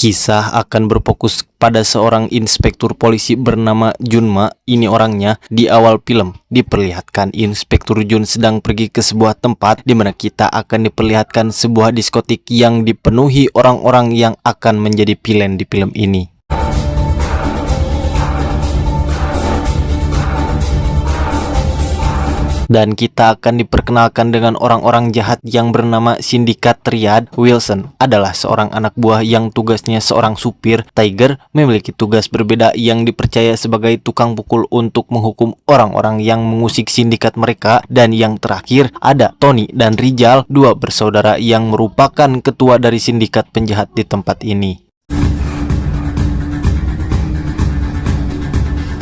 Kisah akan berfokus pada seorang inspektur polisi bernama Junma. Ini orangnya. Di awal film diperlihatkan Inspektur Jun sedang pergi ke sebuah tempat di mana kita akan diperlihatkan sebuah diskotik yang dipenuhi orang-orang yang akan menjadi villain di film ini. Dan kita akan diperkenalkan dengan orang-orang jahat yang bernama Sindikat Triad. Wilson adalah seorang anak buah yang tugasnya seorang supir. Tiger memiliki tugas berbeda yang dipercaya sebagai tukang pukul untuk menghukum orang-orang yang mengusik sindikat mereka. Dan yang terakhir ada Tony dan Rizal, dua bersaudara yang merupakan ketua dari sindikat penjahat di tempat ini.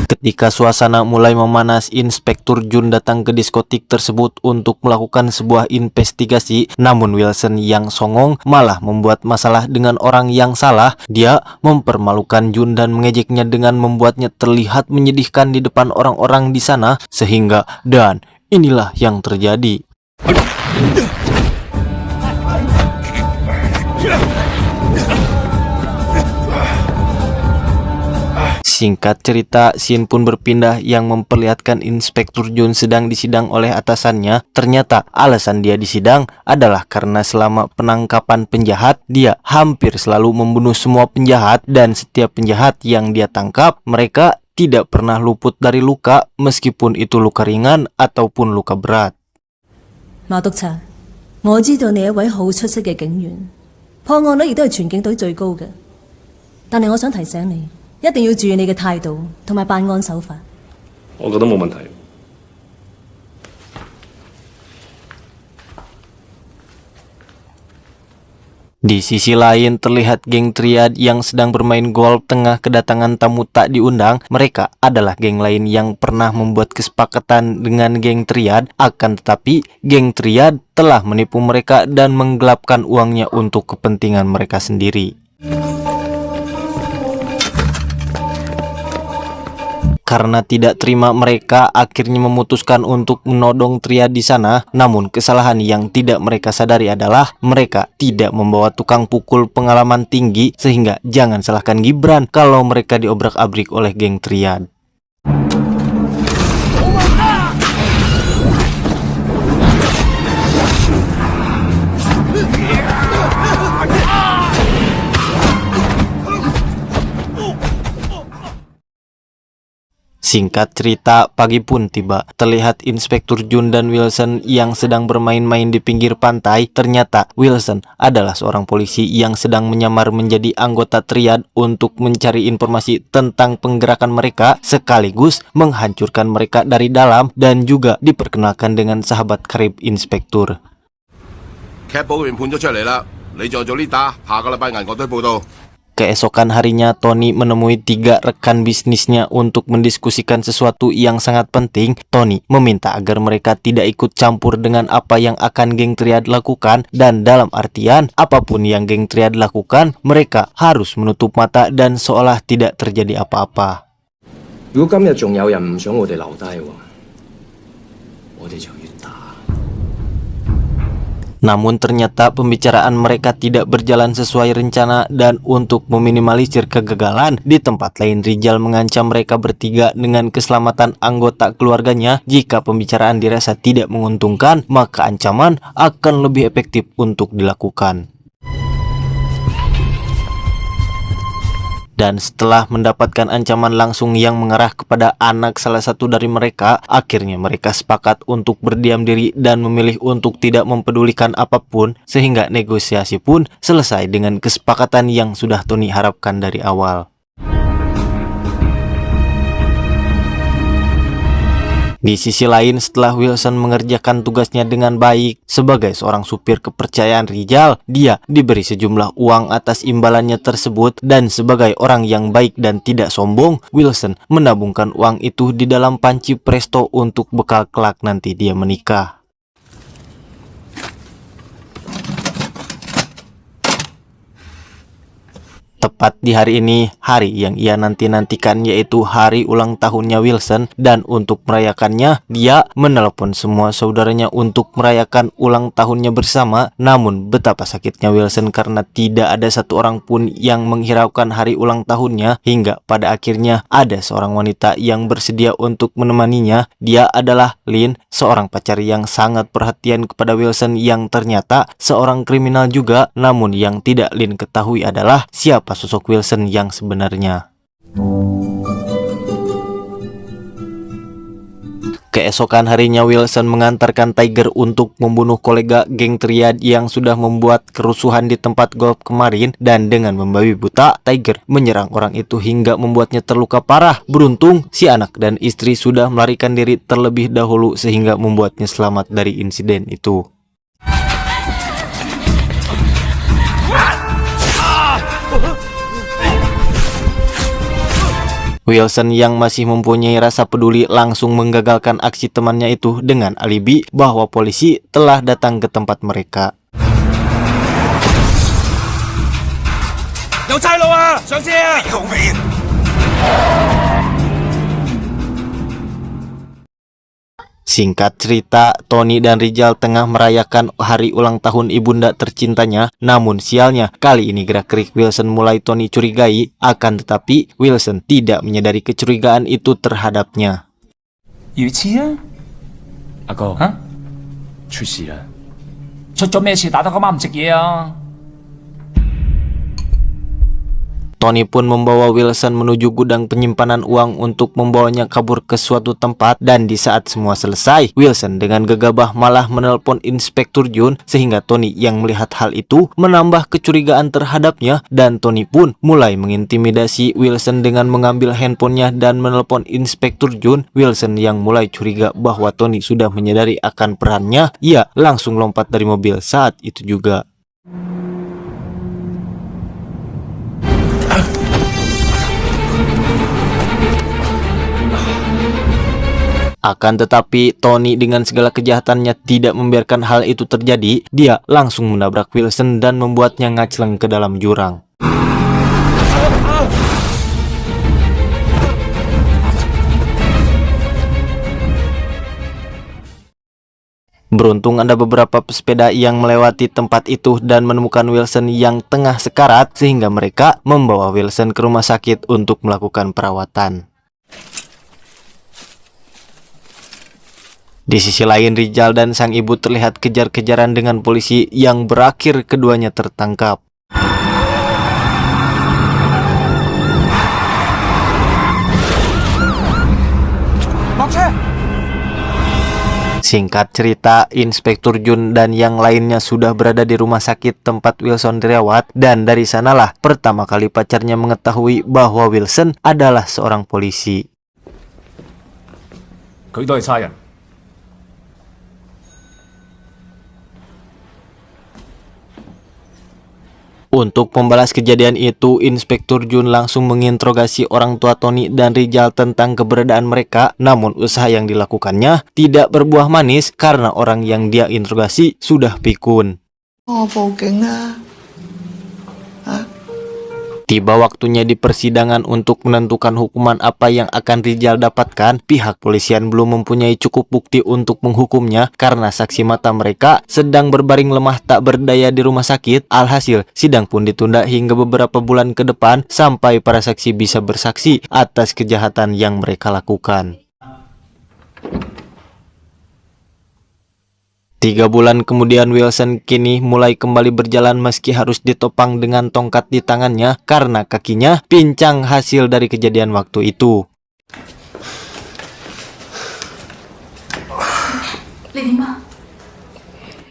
Ketika suasana mulai memanas, Inspektur Jun datang ke diskotik tersebut untuk melakukan sebuah investigasi. Namun Wilson yang songong malah membuat masalah dengan orang yang salah. Dia mempermalukan Jun dan mengejeknya dengan membuatnya terlihat menyedihkan di depan orang-orang di sana. Dan inilah yang terjadi. Singkat cerita, scene pun berpindah yang memperlihatkan Inspektur Jun sedang disidang oleh atasannya. Ternyata alasan dia disidang adalah karena selama penangkapan penjahat, dia hampir selalu membunuh semua penjahat, dan setiap penjahat yang dia tangkap, mereka tidak pernah luput dari luka, meskipun itu luka ringan ataupun luka berat. 馬督察，我知道你係一位好出色嘅警員，破案率亦都係全警隊最高嘅。但係我想提醒你，一定要注意你嘅態度同埋辦案手法。我覺得冇問題。Di sisi lain terlihat geng Triad yang sedang bermain golf tengah kedatangan tamu tak diundang. Mereka adalah geng lain yang pernah membuat kesepakatan dengan geng Triad, akan tetapi geng Triad telah menipu mereka dan menggelapkan uangnya untuk kepentingan mereka sendiri. Karena tidak terima, mereka akhirnya memutuskan untuk menodong Triad di sana. Namun kesalahan yang tidak mereka sadari adalah mereka tidak membawa tukang pukul pengalaman tinggi, sehingga jangan salahkan Gibran kalau mereka diobrak-abrik oleh geng Triad. Singkat cerita, pagi pun tiba. Terlihat Inspektur Jun dan Wilson yang sedang bermain-main di pinggir pantai. Ternyata Wilson adalah seorang polisi yang sedang menyamar menjadi anggota Triad untuk mencari informasi tentang penggerakan mereka, sekaligus menghancurkan mereka dari dalam, dan juga diperkenalkan dengan sahabat karib Inspektur. 劇報完判咗出嚟啦，你再做呢打，下個禮拜銀國隊報道。 Keesokan harinya, Tony menemui 3 rekan bisnisnya untuk mendiskusikan sesuatu yang sangat penting. Tony meminta agar mereka tidak ikut campur dengan apa yang akan geng Triad lakukan, dan dalam artian apapun yang geng Triad lakukan, mereka harus menutup mata dan seolah tidak terjadi apa-apa. 如果今日仲有人唔想我哋留低喎，我哋就要打。 Namun ternyata pembicaraan mereka tidak berjalan sesuai rencana, dan untuk meminimalisir kegagalan, di tempat lain Rizal mengancam mereka bertiga dengan keselamatan anggota keluarganya. Jika pembicaraan dirasa tidak menguntungkan, maka ancaman akan lebih efektif untuk dilakukan. Dan setelah mendapatkan ancaman langsung yang mengarah kepada anak salah satu dari mereka, akhirnya mereka sepakat untuk berdiam diri dan memilih untuk tidak mempedulikan apapun, sehingga negosiasi pun selesai dengan kesepakatan yang sudah Tony harapkan dari awal. Di sisi lain, setelah Wilson mengerjakan tugasnya dengan baik sebagai seorang supir kepercayaan Rizal, dia diberi sejumlah uang atas imbalannya tersebut, dan sebagai orang yang baik dan tidak sombong, Wilson menabungkan uang itu di dalam panci presto untuk bekal kelak nanti dia menikah. Tepat di hari ini, hari yang ia nanti-nantikan yaitu hari ulang tahunnya Wilson, dan untuk merayakannya, dia menelepon semua saudaranya untuk merayakan ulang tahunnya bersama. Namun betapa sakitnya Wilson karena tidak ada satu orang pun yang menghiraukan hari ulang tahunnya, hingga pada akhirnya ada seorang wanita yang bersedia untuk menemaninya. Dia adalah Lynn, seorang pacar yang sangat perhatian kepada Wilson yang ternyata seorang kriminal juga. Namun yang tidak Lynn ketahui adalah siapa sosok Wilson yang sebenarnya. Keesokan harinya Wilson mengantarkan Tiger untuk membunuh kolega geng triad yang sudah membuat kerusuhan di tempat golf kemarin, dan dengan membabi buta, Tiger menyerang orang itu hingga membuatnya terluka parah. Beruntung si anak dan istri sudah melarikan diri terlebih dahulu sehingga membuatnya selamat dari insiden itu. Wilson yang masih mempunyai rasa peduli langsung menggagalkan aksi temannya itu dengan alibi bahwa polisi telah datang ke tempat mereka. Singkat cerita, Tony dan Rizal tengah merayakan hari ulang tahun ibunda tercintanya. Namun sialnya, kali ini gerak-gerik Wilson mulai Tony curigai. Akan tetapi, Wilson tidak menyadari kecurigaan itu terhadapnya. 魚翅啊！阿哥嚇，出事啦！出咗咩事？打得咁啱唔食嘢啊！ Tony pun membawa Wilson menuju gudang penyimpanan uang untuk membawanya kabur ke suatu tempat, dan di saat semua selesai, Wilson dengan gegabah malah menelpon Inspektur Jun, sehingga Tony yang melihat hal itu menambah kecurigaan terhadapnya, dan Tony pun mulai mengintimidasi Wilson dengan mengambil handphonenya dan menelpon Inspektur Jun. Wilson yang mulai curiga bahwa Tony sudah menyadari akan perannya, ia langsung lompat dari mobil saat itu juga. Akan tetapi, Tony dengan segala kejahatannya tidak membiarkan hal itu terjadi. Dia langsung menabrak Wilson dan membuatnya ngacleng ke dalam jurang. Beruntung ada beberapa pesepeda yang melewati tempat itu dan menemukan Wilson yang tengah sekarat, sehingga mereka membawa Wilson ke rumah sakit untuk melakukan perawatan. Di sisi lain, Rizal dan sang ibu terlihat kejar-kejaran dengan polisi yang berakhir keduanya tertangkap. Singkat cerita, Inspektur Jun dan yang lainnya sudah berada di rumah sakit tempat Wilson dirawat, dan dari sanalah pertama kali pacarnya mengetahui bahwa Wilson adalah seorang polisi. 佢都係差人。 Untuk membalas kejadian itu, Inspektur Jun langsung menginterogasi orang tua Tony dan Rizal tentang keberadaan mereka. Namun usaha yang dilakukannya tidak berbuah manis karena orang yang dia interogasi sudah pikun. Tiba waktunya di persidangan untuk menentukan hukuman apa yang akan Rizal dapatkan. Pihak polisian belum mempunyai cukup bukti untuk menghukumnya karena saksi mata mereka sedang berbaring lemah tak berdaya di rumah sakit. Alhasil, sidang pun ditunda hingga beberapa bulan ke depan sampai para saksi bisa bersaksi atas kejahatan yang mereka lakukan. 3 bulan kemudian, Wilson kini mulai kembali berjalan meski harus ditopang dengan tongkat di tangannya karena kakinya pincang hasil dari kejadian waktu itu.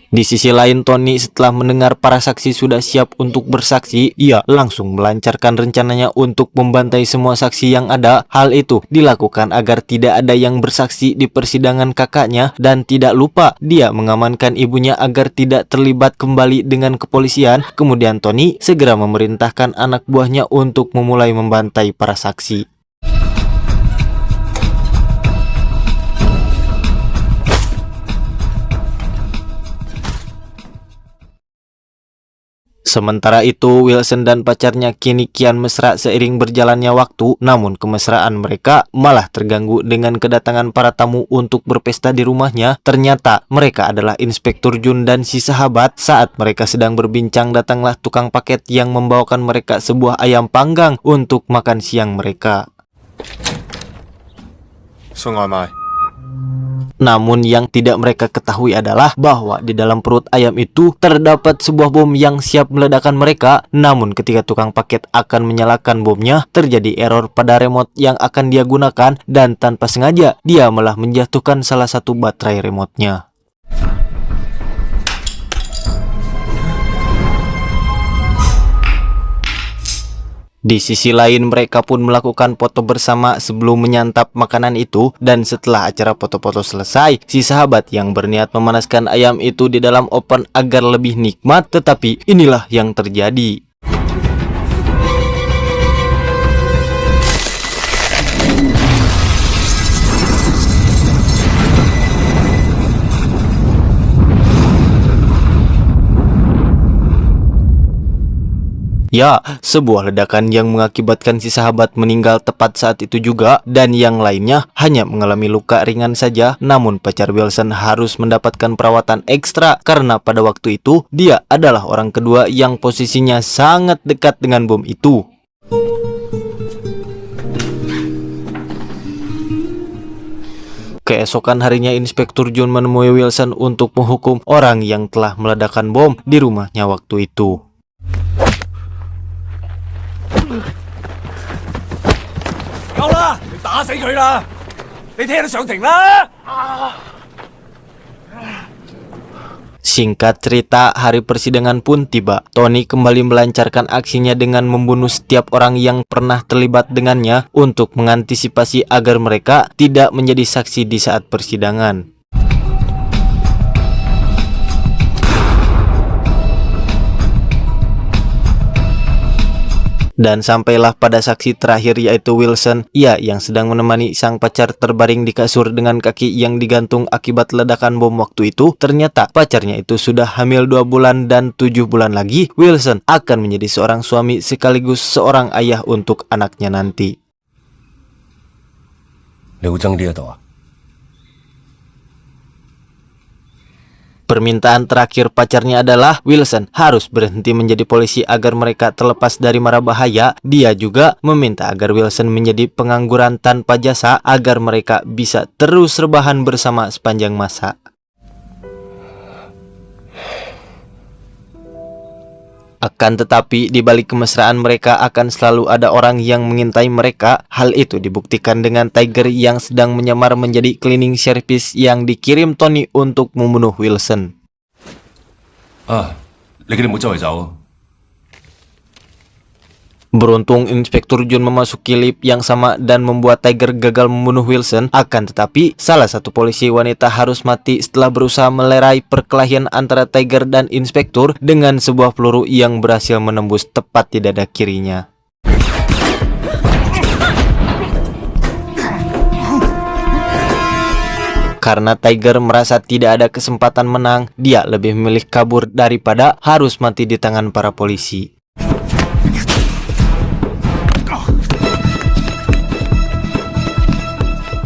Di sisi lain, Tony setelah mendengar para saksi sudah siap untuk bersaksi, ia langsung melancarkan rencananya untuk membantai semua saksi yang ada. Hal itu dilakukan agar tidak ada yang bersaksi di persidangan kakaknya, dan tidak lupa dia mengamankan ibunya agar tidak terlibat kembali dengan kepolisian. Kemudian Tony segera memerintahkan anak buahnya untuk memulai membantai para saksi. Sementara itu, Wilson dan pacarnya kini kian mesra seiring berjalannya waktu, namun kemesraan mereka malah terganggu dengan kedatangan para tamu untuk berpesta di rumahnya. Ternyata mereka adalah Inspektur Jun dan si sahabat. Saat mereka sedang berbincang, datanglah tukang paket yang membawakan mereka sebuah ayam panggang untuk makan siang mereka. Namun yang tidak mereka ketahui adalah bahwa di dalam perut ayam itu terdapat sebuah bom yang siap meledakkan mereka. Namun ketika tukang paket akan menyalakan bomnya, terjadi error pada remote yang akan dia gunakan dan tanpa sengaja dia malah menjatuhkan salah satu baterai remote-nya. Di sisi lain, mereka pun melakukan foto bersama sebelum menyantap makanan itu, dan setelah acara foto-foto selesai, si sahabat yang berniat memanaskan ayam itu di dalam oven agar lebih nikmat, tetapi inilah yang terjadi. Ya, sebuah ledakan yang mengakibatkan si sahabat meninggal tepat saat itu juga, dan yang lainnya hanya mengalami luka ringan saja. Namun pacar Wilson harus mendapatkan perawatan ekstra karena pada waktu itu dia adalah orang kedua yang posisinya sangat dekat dengan bom itu. Keesokan harinya, Inspektur Jun menemui Wilson untuk menghukum orang yang telah meledakkan bom di rumahnya waktu itu. Singkat cerita, hari persidangan pun tiba. Tony kembali melancarkan aksinya dengan membunuh setiap orang yang pernah terlibat dengannya untuk mengantisipasi agar mereka tidak menjadi saksi di saat persidangan. Dan sampailah pada saksi terakhir, yaitu Wilson, ia yang sedang menemani sang pacar terbaring di kasur dengan kaki yang digantung akibat ledakan bom waktu itu. Ternyata pacarnya itu sudah hamil 2 bulan dan 7 bulan lagi Wilson akan menjadi seorang suami sekaligus seorang ayah untuk anaknya nanti. Permintaan terakhir pacarnya adalah Wilson harus berhenti menjadi polisi agar mereka terlepas dari mara bahaya. Dia juga meminta agar Wilson menjadi pengangguran tanpa jasa agar mereka bisa terus rebahan bersama sepanjang masa. Akan tetapi, di balik kemesraan mereka akan selalu ada orang yang mengintai mereka. Hal itu dibuktikan dengan Tiger yang sedang menyamar menjadi cleaning service yang dikirim Tony untuk membunuh Wilson. Beruntung Inspektur Jun memasuki lift yang sama dan membuat Tiger gagal membunuh Wilson. Akan tetapi, salah satu polisi wanita harus mati setelah berusaha melerai perkelahian antara Tiger dan Inspektur dengan sebuah peluru yang berhasil menembus tepat di dada kirinya. Karena Tiger merasa tidak ada kesempatan menang, dia lebih memilih kabur daripada harus mati di tangan para polisi.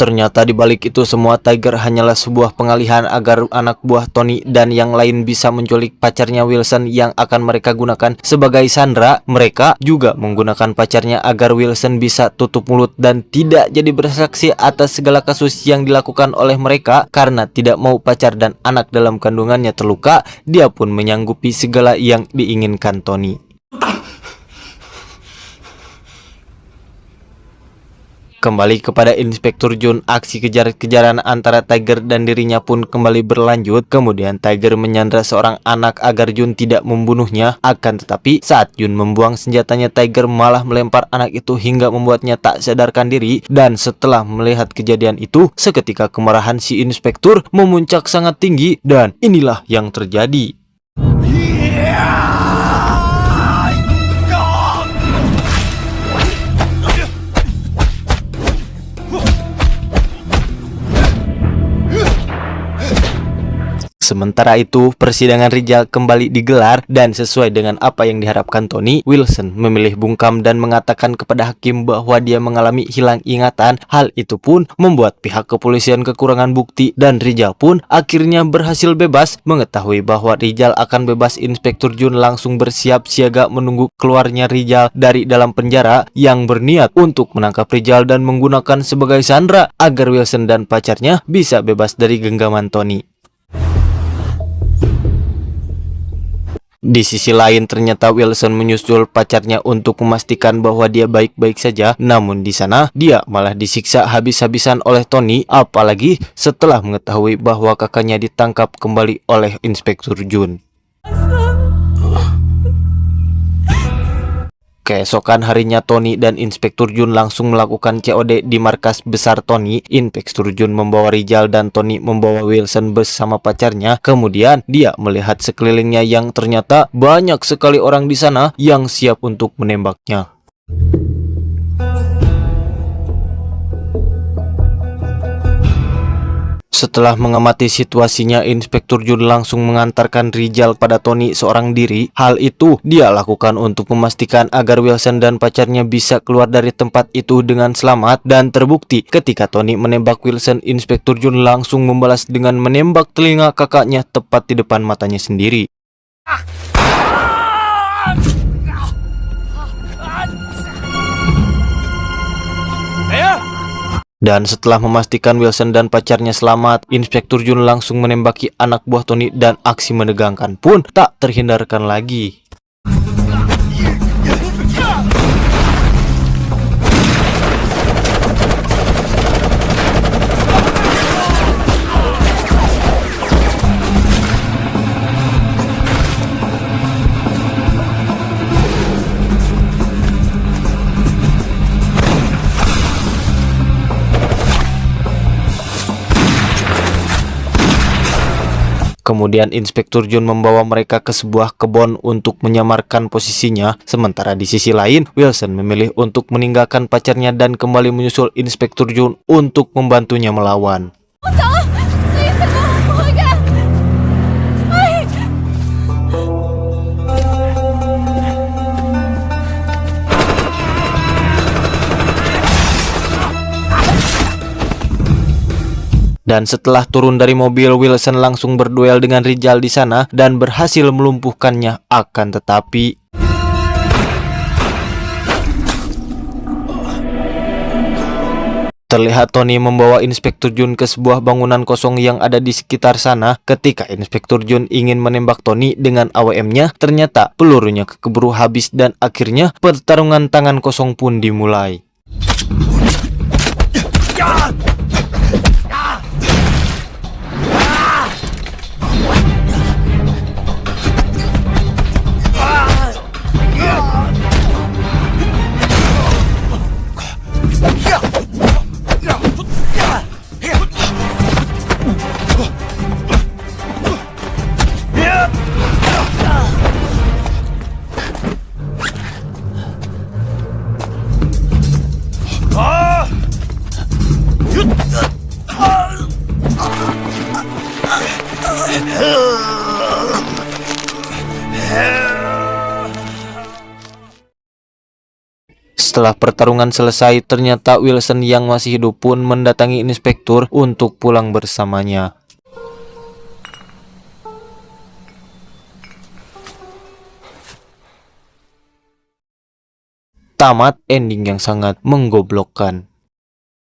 Ternyata di balik itu semua, Tiger hanyalah sebuah pengalihan agar anak buah Tony dan yang lain bisa menculik pacarnya Wilson yang akan mereka gunakan sebagai sandera. Mereka juga menggunakan pacarnya agar Wilson bisa tutup mulut dan tidak jadi bersaksi atas segala kasus yang dilakukan oleh mereka. Karena tidak mau pacar dan anak dalam kandungannya terluka, dia pun menyanggupi segala yang diinginkan Tony. Kembali kepada Inspektur Jun, aksi kejar-kejaran antara Tiger dan dirinya pun kembali berlanjut. Kemudian Tiger menyandra seorang anak agar Jun tidak membunuhnya. Akan tetapi saat Jun membuang senjatanya, Tiger malah melempar anak itu hingga membuatnya tak sadarkan diri. Dan setelah melihat kejadian itu, seketika kemarahan si Inspektur memuncak sangat tinggi, dan inilah yang terjadi. Sementara itu, persidangan Rizal kembali digelar dan sesuai dengan apa yang diharapkan Tony, Wilson memilih bungkam dan mengatakan kepada hakim bahwa dia mengalami hilang ingatan. Hal itu pun membuat pihak kepolisian kekurangan bukti dan Rizal pun akhirnya berhasil bebas. Mengetahui bahwa Rizal akan bebas, Inspektur Jun langsung bersiap siaga menunggu keluarnya Rizal dari dalam penjara yang berniat untuk menangkap Rizal dan menggunakan sebagai sandera agar Wilson dan pacarnya bisa bebas dari genggaman Tony. Di sisi lain, ternyata Wilson menyusul pacarnya untuk memastikan bahwa dia baik-baik saja. Namun di sana dia malah disiksa habis-habisan oleh Tony, apalagi setelah mengetahui bahwa kakaknya ditangkap kembali oleh Inspektur Jun. Keesokan harinya, Tony dan Inspektur Jun langsung melakukan COD di markas besar Tony. Inspektur Jun membawa Rizal dan Tony membawa Wilson bersama pacarnya. Kemudian dia melihat sekelilingnya yang ternyata banyak sekali orang di sana yang siap untuk menembaknya. Setelah mengamati situasinya, Inspektur Jun langsung mengantarkan Rizal pada Tony seorang diri. Hal itu dia lakukan untuk memastikan agar Wilson dan pacarnya bisa keluar dari tempat itu dengan selamat. Dan terbukti ketika Tony menembak Wilson, Inspektur Jun langsung membalas dengan menembak telinga kakaknya tepat di depan matanya sendiri. Dan setelah memastikan Wilson dan pacarnya selamat, Inspektur Jun langsung menembaki anak buah Tony dan aksi menegangkan pun tak terhindarkan lagi. Kemudian Inspektur Jun membawa mereka ke sebuah kebun untuk menyamarkan posisinya. Sementara di sisi lain, Wilson memilih untuk meninggalkan pacarnya dan kembali menyusul Inspektur Jun untuk membantunya melawan. Dan setelah turun dari mobil, Wilson langsung berduel dengan Rizal di sana dan berhasil melumpuhkannya. Akan tetapi terlihat Tony membawa Inspektur Jun ke sebuah bangunan kosong yang ada di sekitar sana. Ketika Inspektur Jun ingin menembak Tony dengan AWM-nya, ternyata pelurunya keburu habis dan akhirnya pertarungan tangan kosong pun dimulai. Setelah pertarungan selesai, ternyata Wilson yang masih hidup pun mendatangi Inspektur untuk pulang bersamanya. Tamat ending yang sangat menggoblokkan.